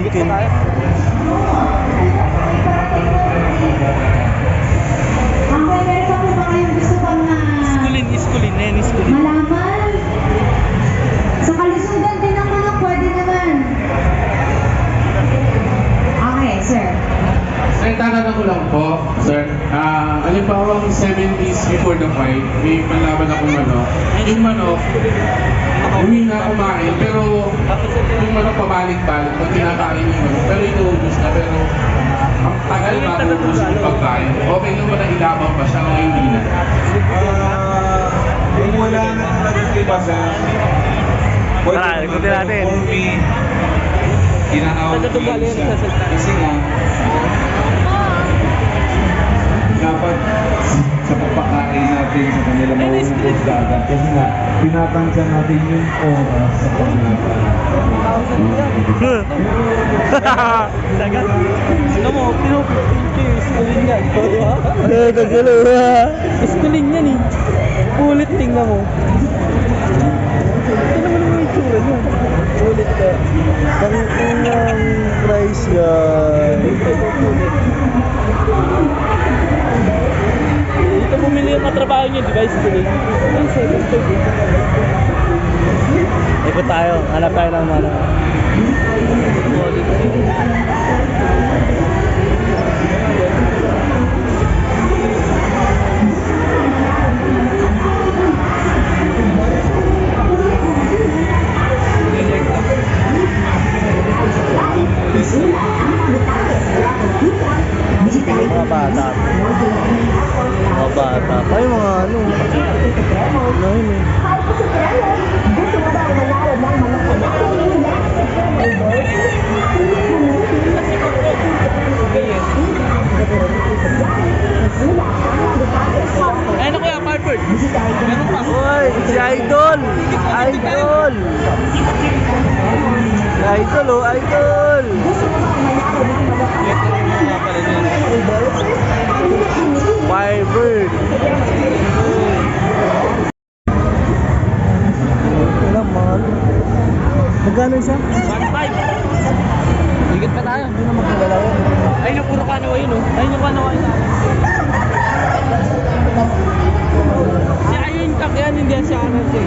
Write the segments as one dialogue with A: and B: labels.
A: Pumpkin. Iskulin na yan, iskulin.
B: Malaman. Sa kalusugan din ang manok, pwede naman. Okay, sir.
C: Sir, tatanong ko lang po, sir. Alimbawang 7 days before the fight, may panlaban akong manok. Yung manok, humina kumain, pero yung manok pabalik-balik pag kinakain yung manok. Pero inuubos na, pero ang tagal bago ubos yung pagkain. Okay lang ba na ilabang pa siya o hindi na?
D: Kung wala na talagang iba sa
A: Tara, ikutin natin.
D: Ginaaw kasi nga dapat sa pagpakain natin sa kanila mauubos dagat kasi nga pinatansya natin yung oras sa kanila.
A: Dagat.
E: Ano mo, pinupinti, iskulin yan.
A: Nagalo ha.
E: Iskulin yan eh. Ulit, tingnan mo. Ito naman yung itsura niya. Ulit ka.
A: Ang price yan.
E: Dito bumili yung katrabaho niya, di ba? Iskulin. Ang 7.5.
A: Ikot tayo. Hanap tayo ng ano. Mga bata. Mga bata. Ay, mga ano. Ano yun eh.
E: Ano kaya, Parford? Meron pa.
A: Uy, si Idol! Idol! Idol oh, Idol! Firebird! Wala mahal. Magkano isa?
E: 1.5. Higit pa tayo.
A: Hindi na magkagalaw.
E: Ayun yung puro kanawa yun, oh. Ayun yung kanawa yun. Si ayun kakyan, hindi yan siya kanan siya.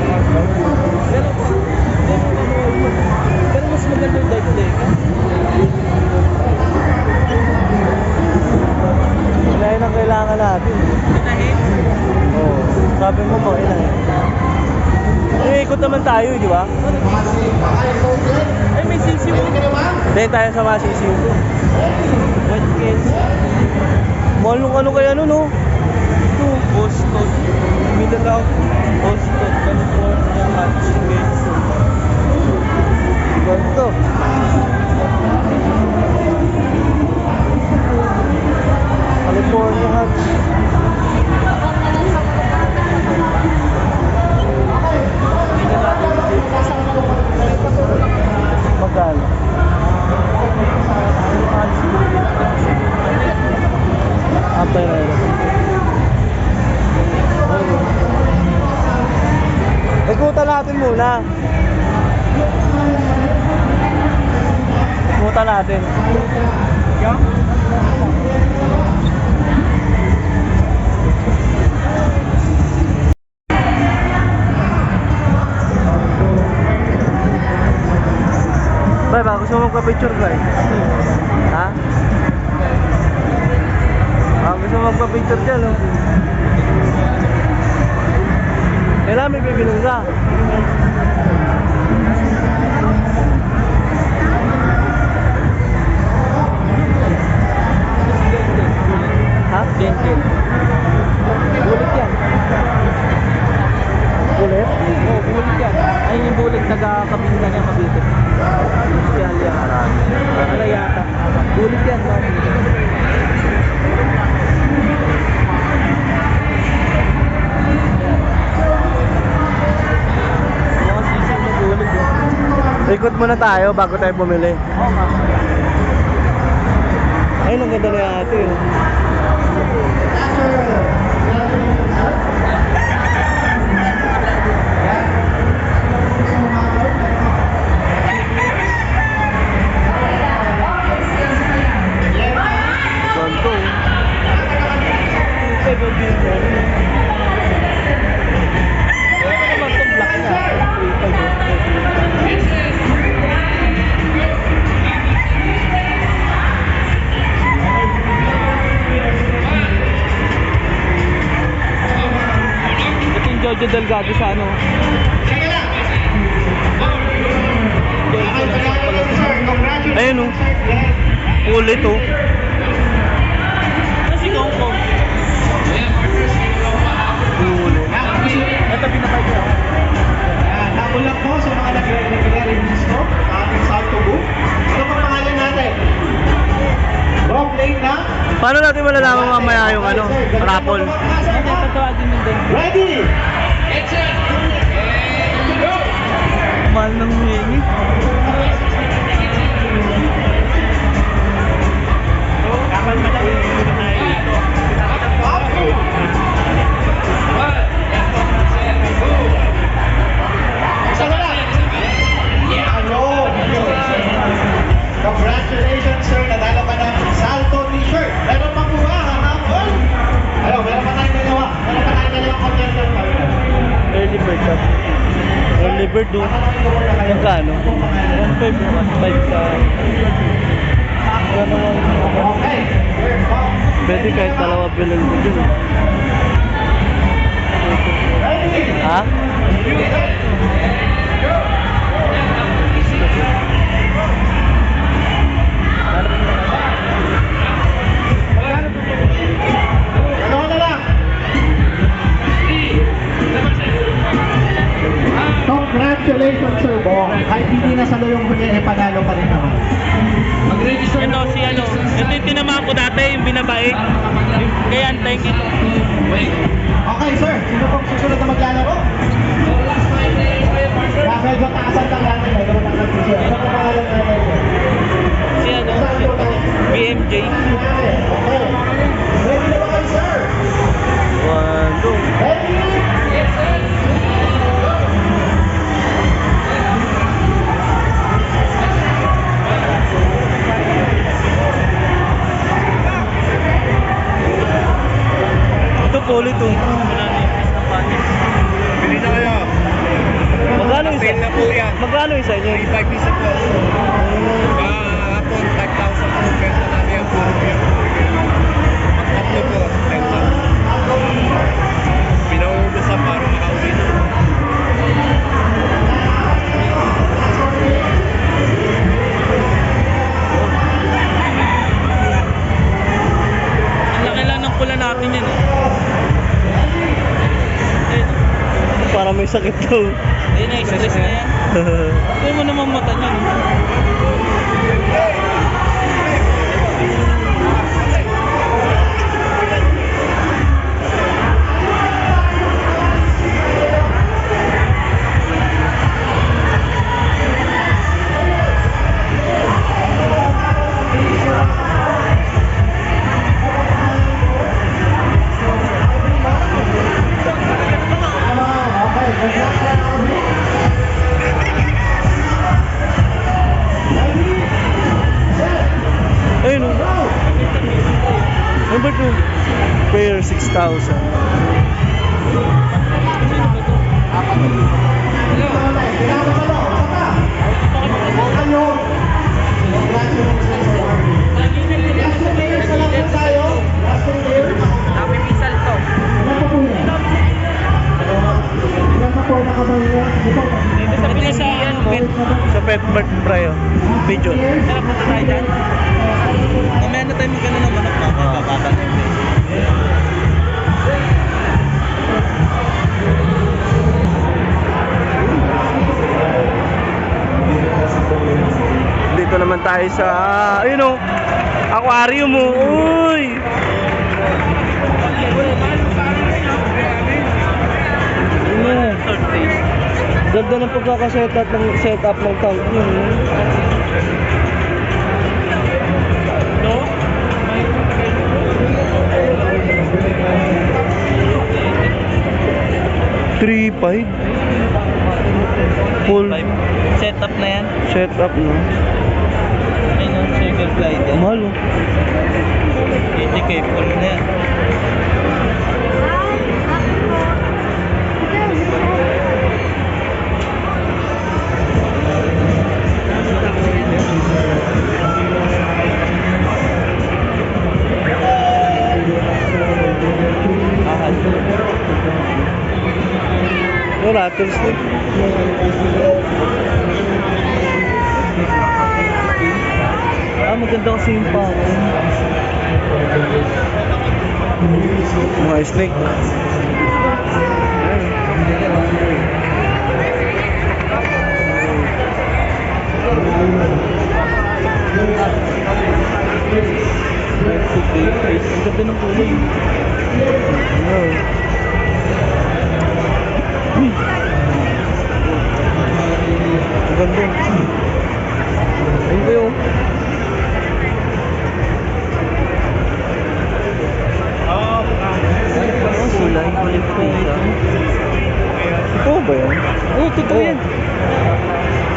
E: Pero pa. Pero mas maganda yung dike-dike.
A: Ilahin ang kailangan natin.
E: Pinahin?
A: Oo. Sabi mo mga ilahin. Iikot naman tayo, di ba?
E: Ay, may sisiw.
A: Hindi tayo sa mga sisiw.
E: White case.
A: Mahal nung ano kaya nun, no?
E: Ito, Boston. Middle out. Boston, California, Hutchins.
A: Ganito. California Hutch. Magkano? Apay na yun. Ikutan natin muna. Ikutan natin. Bay, baka gusto mo magpa-picture ba eh? Ha? Baka gusto mo magpa-picture dyan, no? Kailangan may bibilong ka. Ha?
E: Gentle. Bulit yan.
A: Ulit?
E: Oo, bulit yan. Ayun yung bulit nagkakabinda niya Cavite. Special yan. Wala yata. Bulit yan. Mga sisiw na bulit yan.
A: Ikot muna tayo bago tayo bumili.
E: Oo nga.
A: Ayun, ang ganda na yung ate. Talaga din mo. Ano naman itong black niya? 3.5 ito yung Jojo Delgado sa ano? Ayun oh. Ulit oh. Si Kong Kong. Ulit. Ito pinapay ko.
F: Nakulang po sa mga nag-release ko sa ating Salto Book. Ano pang pangalan natin? Rock lane na?
A: Paano natin malalaman mamaya yung ano? Raffle.
E: Hindi, tatawagin mo din.
F: Ready?
A: Mahal ng humingi.
F: Congratulations, sir. Nanalo ka ng Salto t-shirt. Meron pa po ba? Hanapon? Ayun, meron pa tayong dalawa. Meron pa tayong dalawang contender.
A: Early bird ka. Early bird do. Magkano? 1.5 sa...
F: Okay.
A: Pwede kahit dalawa bilal mo dun.
F: Ready?
A: Ha?
F: Ano na lang? Congratulations, Sir Bong. Kahit hindi na sa yung huli, panalo pa rin naman.
E: Ito si ano, ito yung tinamaan ko dati, yung binabae. Kaya antayin ito.
F: Okay, sir. Sino pong susunod na maglalaro? Rafael, taasan lang natin. Ano pong pangalan natin?
E: Si ano, si BMJ.
F: Okay. Ready na ba kayo, sir?
A: 1, 2.
F: Ready?
A: Ito ulit oh.
F: Bili na kayo.
A: Magkano isa?
F: Sale na po yan.
A: Magkano isa niya?
F: 3.5 isa po. Kahapon, 5,000 po. Benta namin ang puro beer. Magtatlo po, 10,000. Pinauubusan para makauwi na.
E: Ang laki lang ng pula natin yan eh.
A: Para may sakit daw.
E: Ayun na, stress na yan. Ito mo naman mata niya. No?
A: Ayun oh. Number 2. Prayer 6,000.
E: Napipisal to. Dito sa Pilipinas, pet.
A: Sa pet bird prayer. Video.
E: Tara, punta tayo dyan. Mamaya na tayo magkano ng manok natin. Bababa na yung
A: Dito naman tayo sa ayun oh. Aquarium mo. Uy. Ganda ng pagkaka-setup ng tank niyo.
E: No?
A: 3.5 full
E: Setup na yan.
A: setup no.
E: Ayun ang single glider.
A: Mahal oh.
E: 80K full na yan.
A: Yung rattlesnake. Maganda kasi yung pako. Mga snake. Ang ganda ng kulay. Ang ganda. Ayun ba yun? Sila, kulit ko yan. Totoo ba yan? Oo, totoo yan.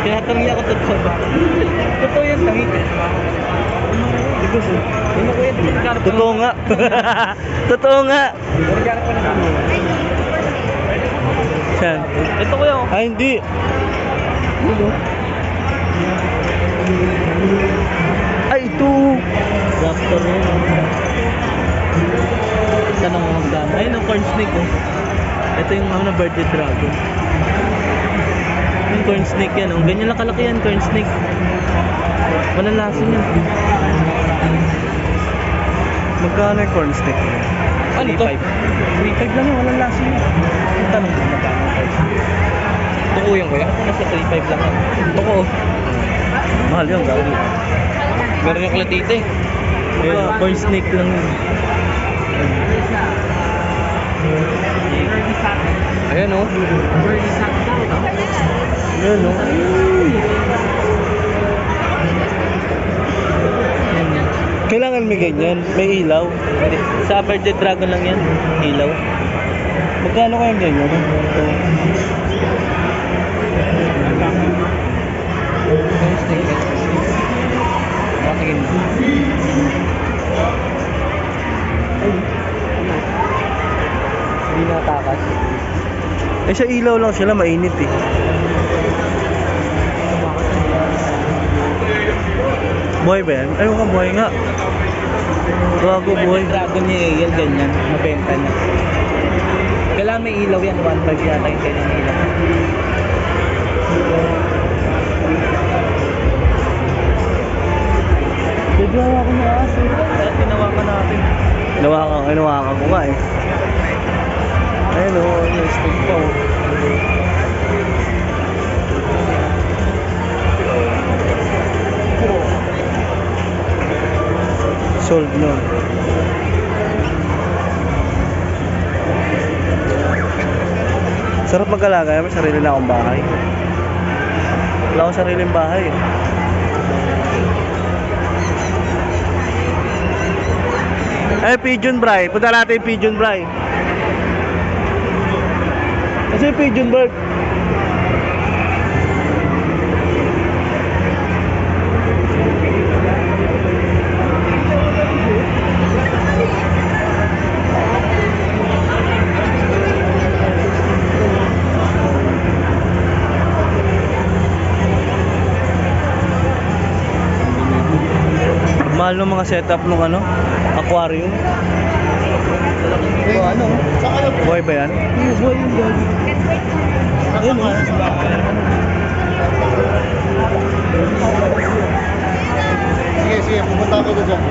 A: Tinatangi ako totoo ba? Totoo yan, tangi. Totoo nga. Totoo nga. Saan? Ito ko yun. Ay, hindi. Ay, ito. Raptor yun. Saan ang mga gana? Ayun ang corn snake oh. Ito yung mga birded dragon. Yung corn snake yan oh. Ganyan lang kalaki yan, corn snake. Walang lason yan. Magkano yung corn snake? Ano to? 3.5 lang yun, walang lason yan. Ang tanong ko magkano price. Tuko yan kuya? Nasa 3.5 lang yan. Tuko oh. Mahal yun, gawin. Meron yung kalatite. Corn snake lang yun. Ayan o. Ayan o. Kailangan may ganyan. May ilaw. Sa birded dragon lang yan. Ilaw. Magkano kaya ganyan? Hindi natakas. Eh sa ilaw lang sila, mainit eh. Buhay ba yan? Ayun ka, buhay nga. Gago, buhay. Dragon ni Ariel, ganyan. Mabenta na. Kailangan may ilaw yan. 1.5 yata yung kailangan may ilaw. Pwede hawakan na aso. Kaya tinawakan natin. Hinawakan ko nga eh. Ayun o, yung stick pa o. Sold nun. Sarap mag-alaga, may sarili na akong bahay. Wala akong sariling bahay eh. Ay, pigeon bray. Punta natin yung pigeon bray. Kasi yung pigeon bird. Mahal ng mga setup ng ano, aquarium. O ano? Buhay ba yan? Yes, buhay yung dog. Ayun o.
F: Sige, sige, pupunta ako doon dyan.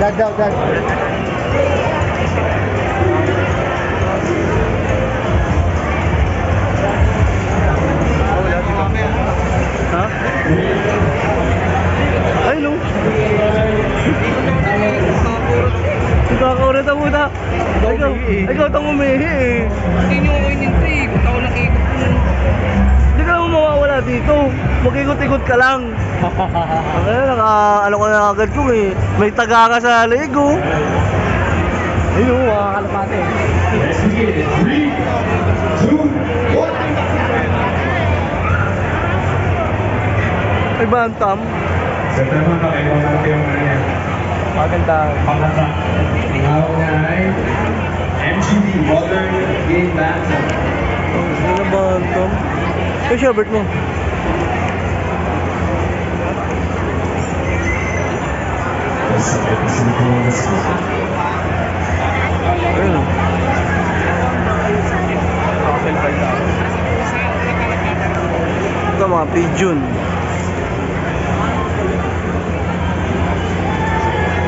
F: Dad.
A: Ha? Ay, no. Ikakaurit ang puta. Ikaw itong umihi eh.
E: Hindi nyo ako inintay. Kung ako lang ikot mo.
A: Hindi ka naman mawawala dito. Mag-ikot-ikot ka lang. Ano ko na agad ko eh. May taga ka sa ligo. Ayun, makakalapate.
D: Let's begin in 3, 2, 1.
A: Ay, bantam.
D: Sa tamang kakaiwa natin yung ano yan.
A: Maganda.
D: Pakata. Tawag na ay MGB Modern Game Bantam.
A: Hindi na bantam. Ito, Shabert mo. Ayun. Ito mga pigeon.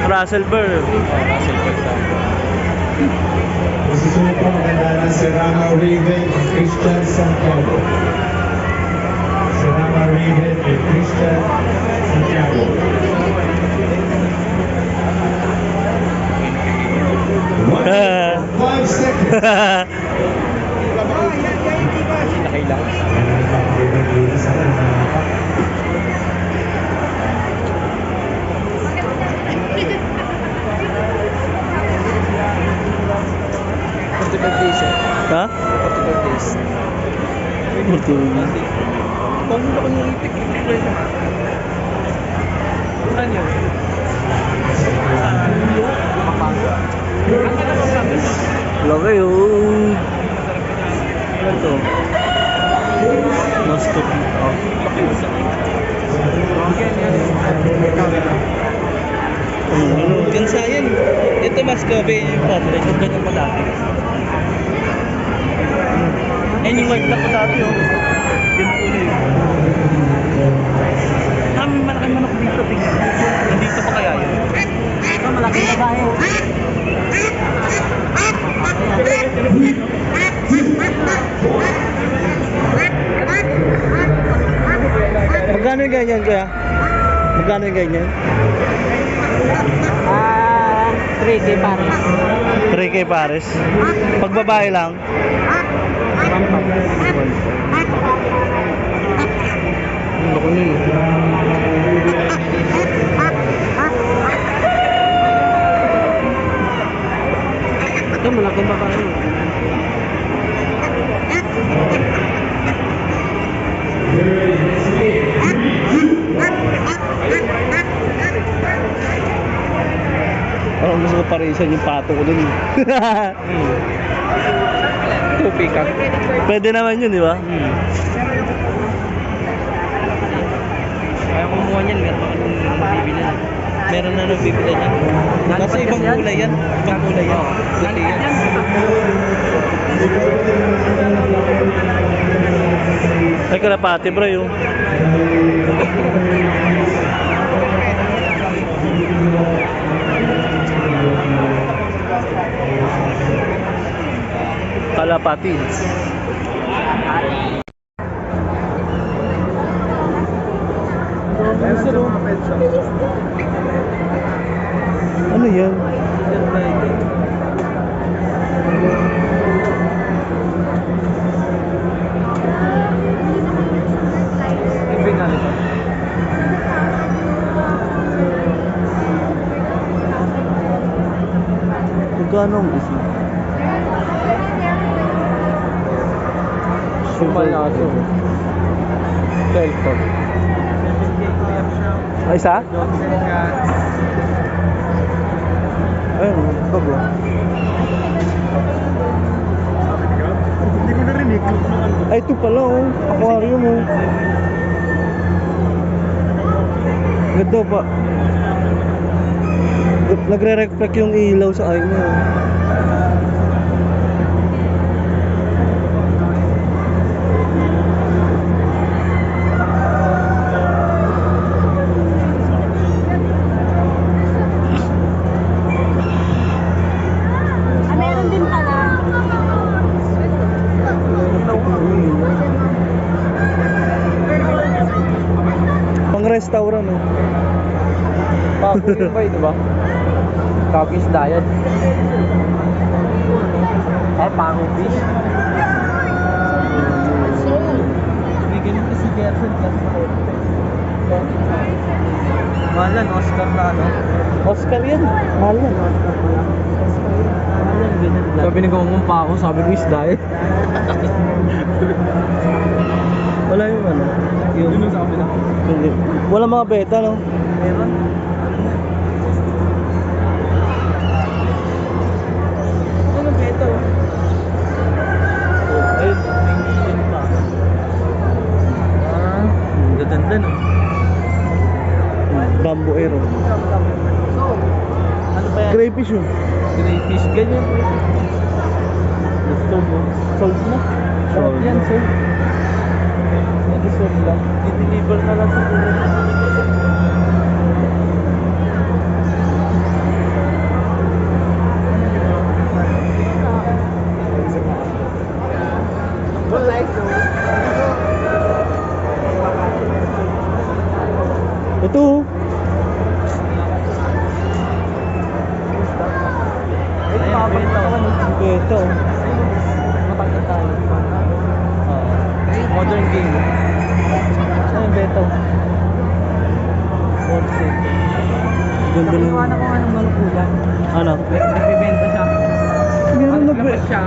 A: Russell Bird.
D: Susunod po maganda na si Rama Raven at Christian Santiago. Si Rama Raven at Christian Santiago.
A: Ah.
D: 5 seconds.
A: Ha?
E: 45 days.
A: Buti mo.
E: Kung ako nung itik, ano yun? Pampanga.
A: Laki yun. Ano to? Mascot. Oh.
E: Gansa yan. Ito mas gabi yung pamela. Yung ganyan madami. Ayun yung white na po dati oh. Yun po na yun. Malaking manok dito. Tingnan. Nandito pa kaya yun? Ito malaking babae.
A: Magkano yung ganyan kaya? Magkano yung ganyan?
E: 3K pares.
A: 3K pares. Pag babae lang. Ano ko yun?
E: Ito malaking babae.
A: Parang gusto ko parisan yung pato ko dun.
E: Tupi ka.
A: Pwede naman yun, di ba?
E: Ayaw kumuha niyan. Meron akong nabibili na. Meron na nabibili niyan. Kasi ibang kulay yan. Ibang kulay yan. Puti yan.
A: Ay, kalapati bro yun. Kalapati. Ano yan? Magkano ang isa?
E: Sumal na ito. 12 po.
A: Ay, isa? Ayun, ito bro.
F: Hindi ko narinig.
A: Ay, ito pala oh. Aquarium oh. Ganda pa. Nagre-reflect yung ilaw sa eye mo.
B: Meron din pala.
A: Pang restaurant oh.
E: Bago yung bay, diba? Cookies diet. Ay, pangong fish. May ganun kasi Gerson kasi mahal yan, Oscar na ano?
A: Oscar yan. Mahal yan.
E: Sabi ni Gongong pa ako, sabi ko is diet.
A: Wala yung ano.
E: Yun ang sabi na.
A: Wala mga beta no.
E: Meron. Ano beta oh?
A: Ayun.
E: Ayun pa. Gaganda no?
A: Bamboo Aero.
E: Ano pa yan?
A: Crayfish yun.
E: Crayfish. Ganyan po. Gusto mo? Sold mo?
A: Sold
E: Yan,
A: na.
E: sold. Hindi sold lang. I-deliver na lang siguro.
A: Ito. Ito.
E: Matangkad tayo. Modern game. Ayun, beto. Wholesale.
A: Ganda ng...
E: Nakuha na ko nga ng malukulan.
A: Ano?
E: Nagbibenta siya.
A: Meron na
E: Naglabas siya.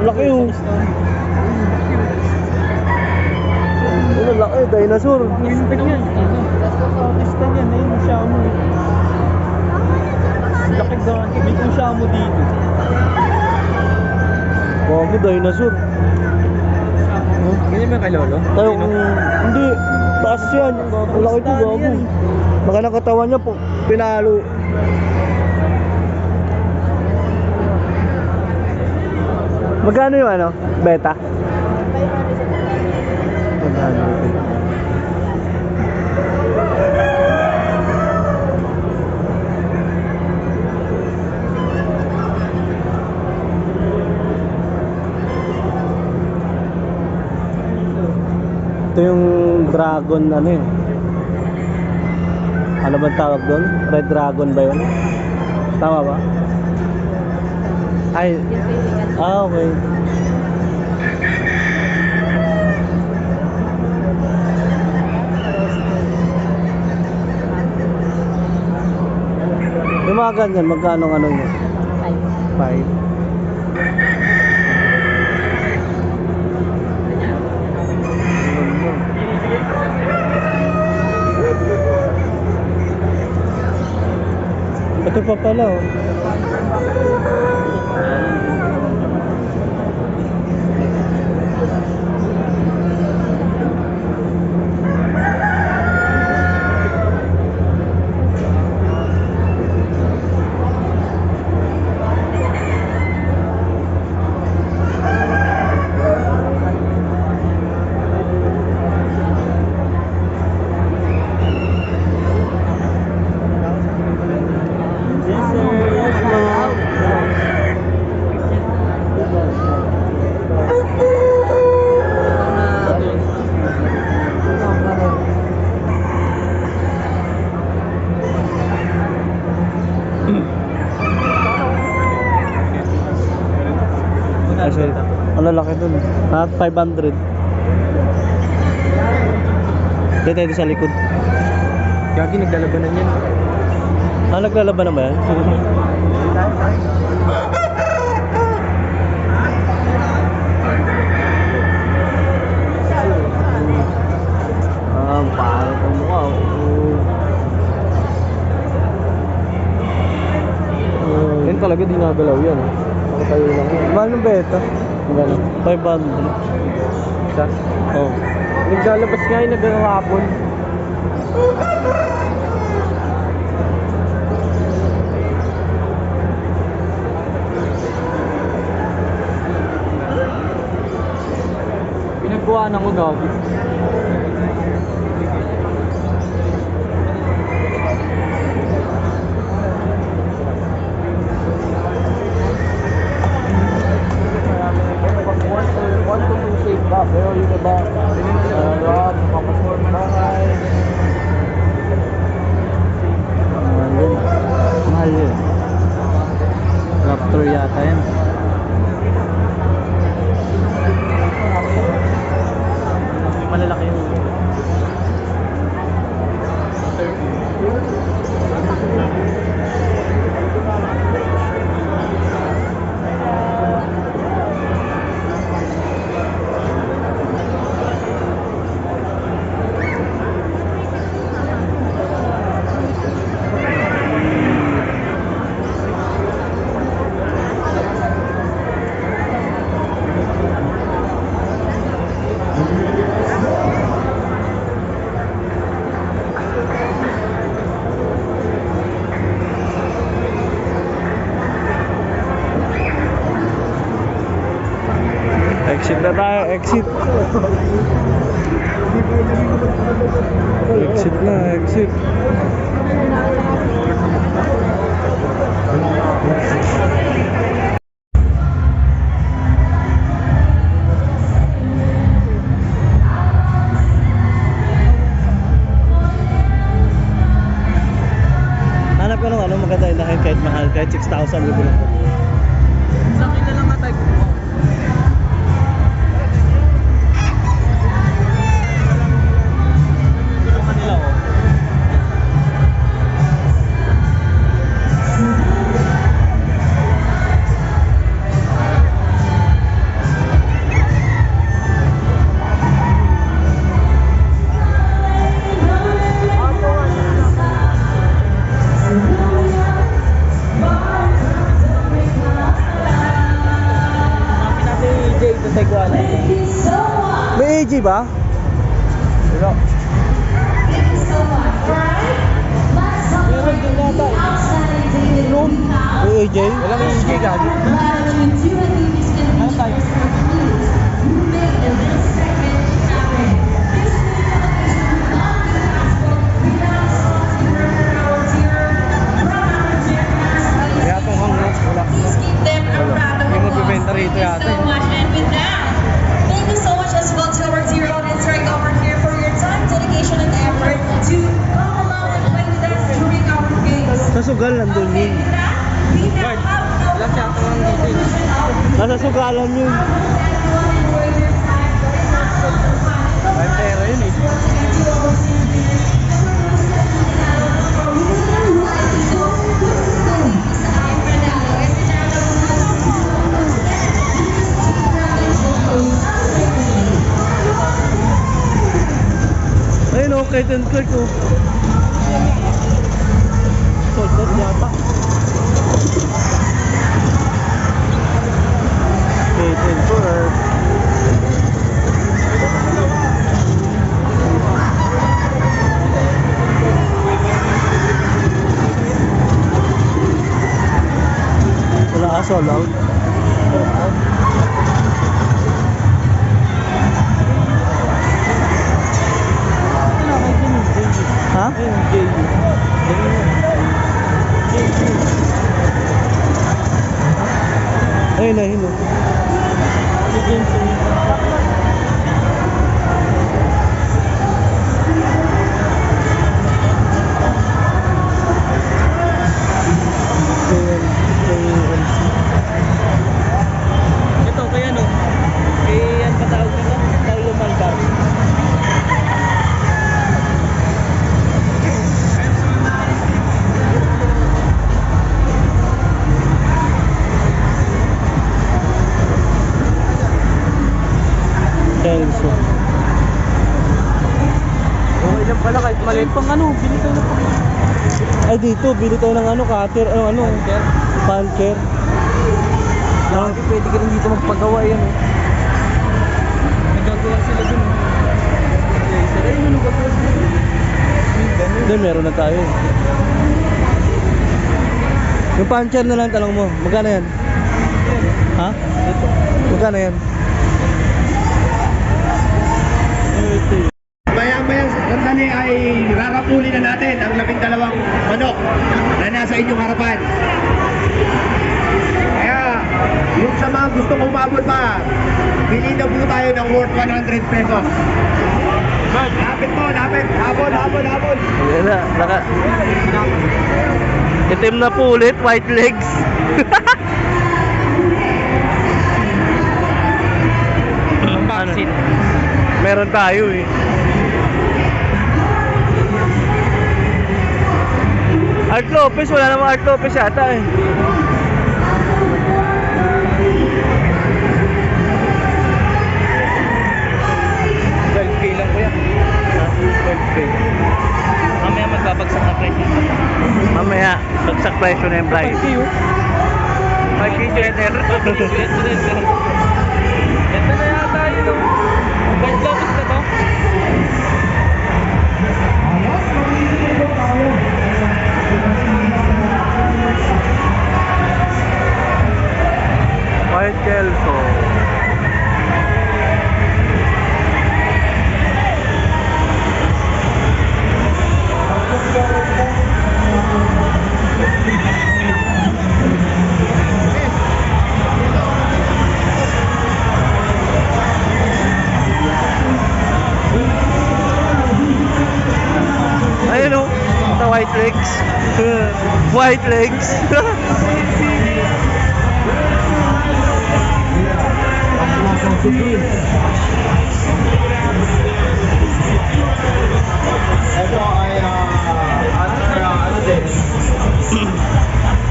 A: Laki oh. Ano laki? Dinosaur.
E: Artista niyan. Artista niyan. Ayun, siya mo. Laki doon. May kung siya mo dito.
A: Bago dinosaur.
E: Ganyan ba kay Lolo?
A: Tayo kung... Hindi. Taas yan. Ang laki ito bago. Baka ng katawan niya po. Pinalo. Magkano yung ano? Beta? Magkano? Ito yung dragon ano yun? Ano ba tawag doon? Red dragon ba yun? Tama ba? Ay. Okay. Yung mga ganyan, magkano ano nyo? 5. Ito pa pala oh. Kasi, ang lalaki dun. 500. Dito sa likod.
E: Gagi, naglalabanan yan.
A: Naglalaban na ba yan? Pangit ang mukha.
E: Yan talaga, di nagalaw yan. Nakatayo lang yan.
A: Mahal ng beta?
E: Magkano?
A: 500.
E: Isa?
A: Oh.
E: Naglalabas nga yung nagkakapon. Pinagkuhaan ako gabi. Pero yung iba, rock, makaperform bahay.
A: Mahal yun. Raptor yata yan.
E: Malalaki yung
A: Dito tayo, exit. Exit na, exit. Hanap ko ng ano maganda yung lahat kahit mahal, kahit 6,000 libo lang.
E: Sa akin na lang nga tayo. Ito kanila oh. Hanapin natin yung EJ ito sa Iguala.
A: May AG ba? Wala.
E: Meron din yata eh.
A: May AJ?
E: Walang EJ gagi. Ano tayo?
A: Kaya itong hanggang wala. Yung magbibenta rito yata eh.
G: Thank you so much as well to our dear audience right over here for your time, dedication, and effort to come along and play with us during our games.
A: Sa sugal nandun yun.
G: We now have our
E: Ilang siya ito ang dito.
A: Nasa sugalan yun.
E: May pera yun eh.
A: Ayun o, Kate and Kirk o.
E: Sold out yata.
A: Kate and Kirk. Wala ka sold out.
E: Ano kay Jimmy?
A: Ha?
E: Ayun, JU.
A: Ayun na, yun o.
E: Si James ito kay ano? Kay ano pa tawag nito? Paulo Malcar.
A: Telso.
E: Okay lang pala kahit maliit pang ano, bili tayo na pang
A: Ay dito, bili tayo ng ano, cutter, ano,
E: Puncher.
A: puncher.
E: Lagi pwede ka rin dito magpagawa yan eh. Nagagawa sila dun eh. Sila yung nagagawa sila dun.
A: Hindi, meron na tayo. Yung puncher na lang tanong mo, magkano yan? Ha?
E: Ito.
A: Magkano yan?
F: Maya-maya sandali ay rarapuli na natin ang 12 manok na nasa inyong harapan. Kaya, yung sa mga gustong umabot pa, bili na po tayo ng worth 100 pesos. Lapit po, lapit. Habol, habol, habol.
A: Ayan na, itim na po ulit, white legs.
E: Vaccine.
A: Meron tayo eh. Art Lopez, wala namang Art Lopez yata eh.
E: Lang ko yan.
A: 12K.
E: Mamaya magbabagsak na presyo.
A: Mamaya, bagsak presyo na yung price. 5K sweater.
E: Ito na yata yun o. White Lotus na to.
A: White Kelso. white legs. White legs.
F: Ito ay ano din?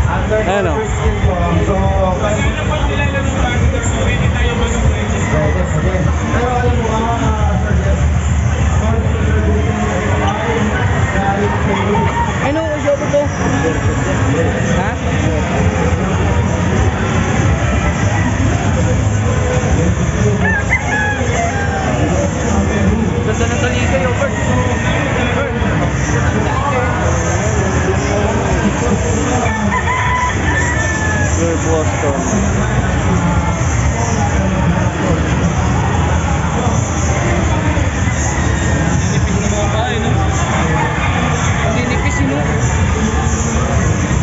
F: Under
A: Ayan o.
F: So, pwede. Pero alam mo Sir Jeff,
E: Ano ang job ito? Ha? Ganda ng taligay, oh, Bert.
A: Your Boston.
E: Hindi nipis yun, oh.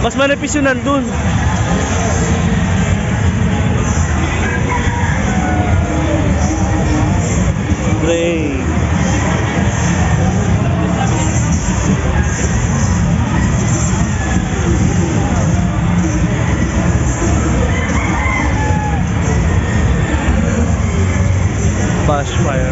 A: Mas manipis yun nandun. Gray. Bushfire.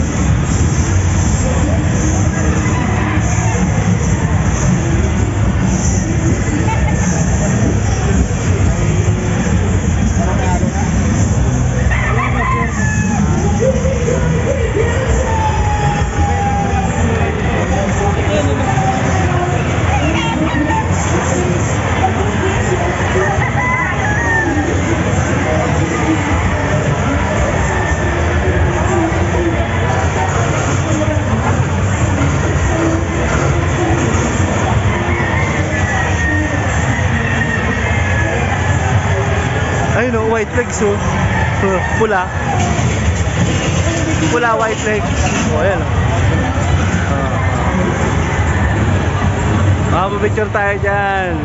A: Ayun o, white legs o. Pula. Pula, white legs. O, ayan o. Makapapicture tayo dyan.